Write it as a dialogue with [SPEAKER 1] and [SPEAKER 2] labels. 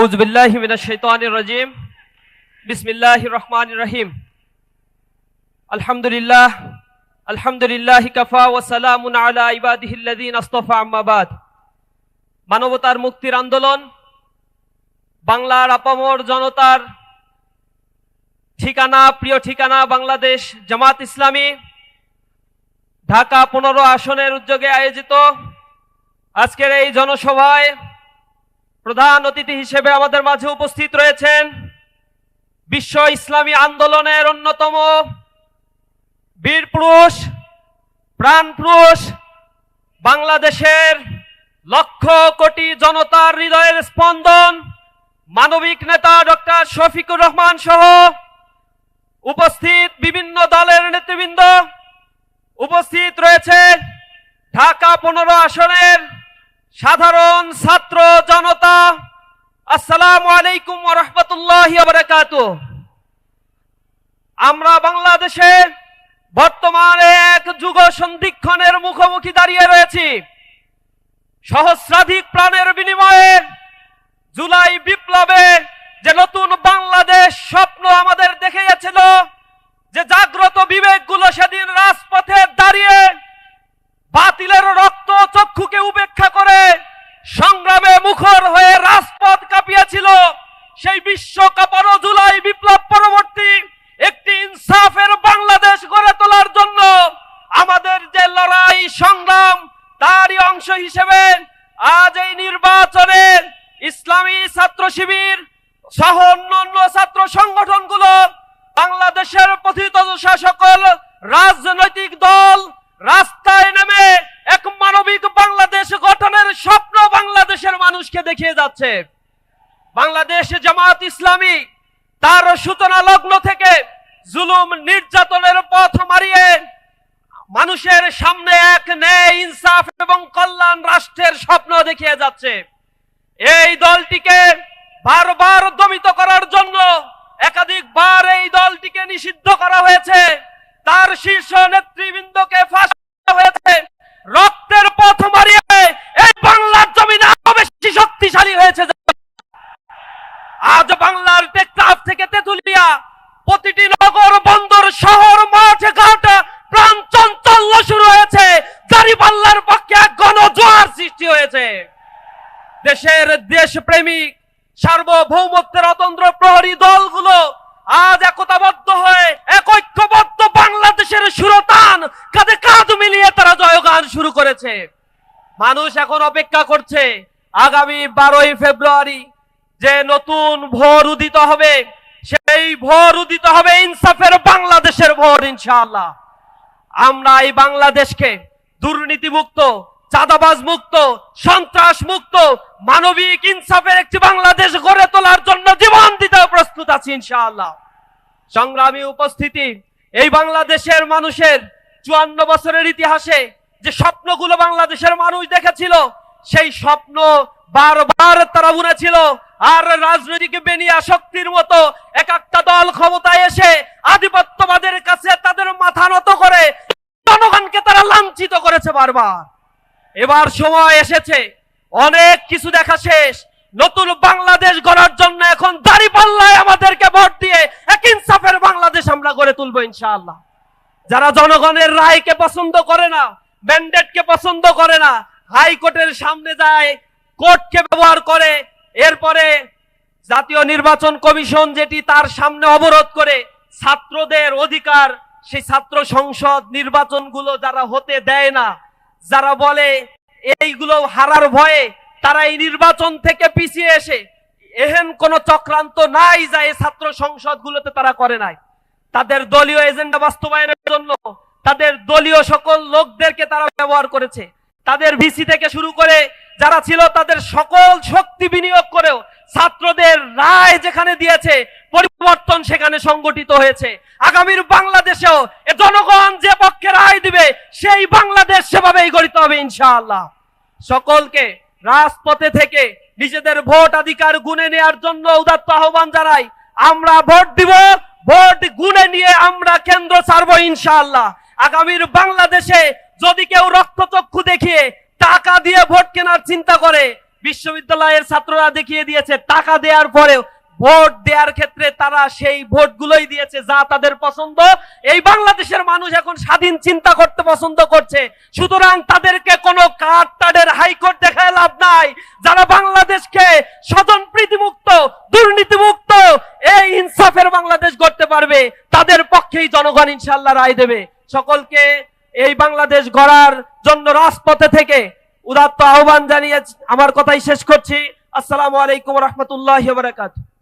[SPEAKER 1] আউযু বিল্লাহি মিনাশ শাইতানির রাজিম। বিসমিল্লাহির রহমানির রহিম। আলহামদুলিল্লাহ, আলহামদুলিল্লাহি কাফা ওয়া সালামুন আলা ইবাদিহিল্লাযিনা আসতাফা, আম্মা বাদ। মানবতার মুক্তির আন্দোলন, বাংলার আপামর জনতার ঠিকানা, প্রিয় ঠিকানা বাংলাদেশ জামাত ইসলামী ঢাকা 15 আসনের উদ্যোগে আয়োজিত আজকের এই জনসভায় প্রধান অতিথি হিসেবে আমাদের মাঝে উপস্থিত রয়েছেন বিশ্ব ইসলামী আন্দোলনের অন্যতম বীর পুরুষ, প্রাণ পুরুষ, বাংলাদেশের লক্ষ কোটি জনতার হৃদয়ের স্পন্দন, মানবিক নেতা ডক্টর শফিকুর রহমান সহ উপস্থিত বিভিন্ন দলের নেতৃবৃন্দ, উপস্থিত রয়েছে ঢাকা 15 আসনের সাধারণ ছাত্র জনতা। আসসালামু আলাইকুম ওয়া রাহমাতুল্লাহি ওয়া বারাকাতুহু। আমরা বাংলাদেশে বর্তমানে এক যুগ সন্ধিক্ষণের মুখোমুখি দাঁড়িয়ে রয়েছি। সহস্রাধিক প্রাণের বিনিময়ে জুলাই বিপ্লবে যে নতুন বাংলাদেশ স্বপ্ন আমাদের দেখিয়েছিল, যে জাগ্রত বিবেকগুলো সেদিন রাজপথে দাঁড়িয়ে বাতিলের রক্ত চক্ষুকে উপেক্ষা করে সংগ্রামে মুখর হয়ে রাজপথ কাঁপিয়েছিল, সেই বিশ্বকাপানো জুলাই বিপ্লব পরবর্তী একটি ইনসাফের বাংলাদেশ গড়ে তোলার জন্য আমাদের যে লড়াই সংগ্রাম, তারই অংশ হিসেবে আজ এই নির্বাচনে ইসলামী ছাত্র শিবির সহ অন্যান্য ছাত্র সংগঠনগুলো, বাংলাদেশের পথিতদশা সকল রাজনৈতিক দল রাস্তায় নেমে এক মানবিক বাংলাদেশ গঠনের স্বপ্ন বাংলাদেশের মানুষকে দেখিয়ে যাচ্ছে। বাংলাদেশ জামাত ইসলামী তার সূচনা লগ্ন থেকে জুলুম নির্যাতনের পথ মারিয়ে মানুষের সামনে এক ন্যায়, ইনসাফ এবং কল্যাণ রাষ্ট্রের স্বপ্ন দেখিয়ে যাচ্ছে। এই দলটিকে বারবার দমিত করার জন্য একাধিকবার এই দলটিকে নিষিদ্ধ করা হয়েছে, তার শীর্ষ নেতৃবৃন্দকে ফাঁসি দেওয়া হয়েছে। রক্তের পথ মারিয়ে এই বাংলার জমিনে আরো বেশি শক্তিশালী হয়েছে। আজ বাংলার টেকনাফ থেকে তেতুলিয়া প্রতিটি নগর, বন্দর, শহর, মাঠ, ঘাট প্রাণ চাঞ্চল্য শুরু হয়েছে। দাঁড়িপাল্লার পক্ষে এক গণজোয়ার সৃষ্টি হয়েছে। দেশের দেশপ্রেমিক, সার্বভৌমত্বের অতন্ত্র প্রহরী দলগুলো আজ একতাবদ্ধ হয়ে এক ঐক্যবদ্ধ বাংলাদেশের সুরতান কাঁধে কাঁধ মিলিয়ে তারা জয়গান শুরু করেছে। মানুষ এখন অপেক্ষা করছে আগামী 12ই ফেব্রুয়ারি যে নতুন ভোর উদিত হবে, সেই ভোর উদিত হবে ইনসাফের বাংলাদেশের ভোর ইনশাআল্লাহ। আমরা এই বাংলাদেশকে দুর্নীতি মুক্ত, চাঁদাবাজ মুক্ত, সন্ত্রাস মুক্ত, মানবিক ইনসাফের একটি বাংলাদেশ গড়ে তোলার জন্য জীবন দিতে প্রস্তুত আছি ইনশাআল্লাহ। সংগ্রামী উপস্থিতি, এই বাংলাদেশের মানুষের 54 বছরের ইতিহাসে যে স্বপ্নগুলো বাংলাদেশের মানুষ দেখেছিল, সেই স্বপ্ন বারবার তারা বুনেছিল। আর রাজনৈতিক বেনিয়া শক্তির মতো এক একটা দল ক্ষমতায় এসে আধিপত্যবাদের কাছে তাদের মাথা নত করে জনগণকে তারা লাঞ্ছিত করেছে বারবার। এবার সময় এসেছে, অনেক কিছু দেখা শেষ, নতুন বাংলাদেশ গড়ার জন্য এখন দাঁড়িপাল্লায় আমাদেরকে ভোট দিয়ে এক ইনসাফের বাংলাদেশ আমরা গড়ে তুলবো ইনশাআল্লাহ। যারা জনগণের রায়কে পছন্দ করে না, ম্যান্ডেটকে পছন্দ করে না, হাইকোর্টের সামনে যায়, কোর্টকে ব্যবহার করে, এরপরে জাতীয় নির্বাচন কমিশন যেটি তার সামনে অবরোধ করে ছাত্রদের অধিকার, সেই ছাত্র সংসদ নির্বাচনগুলো যারা হতে দেয় না, যারা বলে এইগুলো হারার ভয়ে তারা এই নির্বাচন থেকে পিছিয়ে এসে, এহেন কোন চক্রান্ত নাই যা এই ছাত্র সংসদগুলোতে তারা করে নাই। তাদের দলীয় এজেন্ডা বাস্তবায়নের জন্য তাদের দলীয় সকল লোকদেরকে তারা ব্যবহার করেছে। তাদের ভিসি থেকে শুরু করে যারা ছিল তাদের সকল শক্তি বিনিয়োগ করেও ছাত্রদের রায় যেখানে দিয়েছে, পরিবর্তন সেখানে সংগঠিত হয়েছে। আগামীর বাংলাদেশেও জনগণ যে পক্ষে রায় দিবে সেই বাংলাদেশ সেভাবেই গঠিত হবে ইনশাআল্লাহ। সকলকে রাজপথে থেকে নিজেদের ভোট অধিকার গুনে নেওয়ার জন্য উদাত্ত আহ্বান জানাই। আমরা ভোট দিব, ভোট গুনে নিয়ে আমরা কেন্দ্র ছাড়বো ইনশাআল্লাহ। আগামীর বাংলাদেশে যদি কেউ রক্তচক্ষু দেখিয়ে টাকা দিয়ে ভোট কেনার চিন্তা করে, বিশ্ববিদ্যালয়ের ছাত্ররা দেখিয়ে দিয়েছে টাকা দেওয়ার পরেও ভোট দেওয়ার ক্ষেত্রে তারা সেই ভোটগুলোই দিয়েছে যা তাদের পছন্দ। এই বাংলাদেশের মানুষ এখন স্বাধীন চিন্তা করতে পছন্দ করছে, সুতরাং তাদেরকে কোনো কার্ডের হাইকোর্ট দেখায় লাভ নাই। যারা বাংলাদেশকে স্বজন প্রীতিমুক্ত, দুর্নীতিমুক্ত, এই ইনসাফের বাংলাদেশ গড়তে পারবে, তাদের পক্ষেই জনগণ ইনশাআল্লাহ রায় দেবে। সকলকে এই বাংলাদেশ গড়ার জন্য রাজপথে থেকে উদাত্ত আহ্বান জানিয়ে আমার কথাই শেষ করছি। আসসালামু আলাইকুম ওয়া রাহমাতুল্লাহি ওয়া বারাকাতুহু।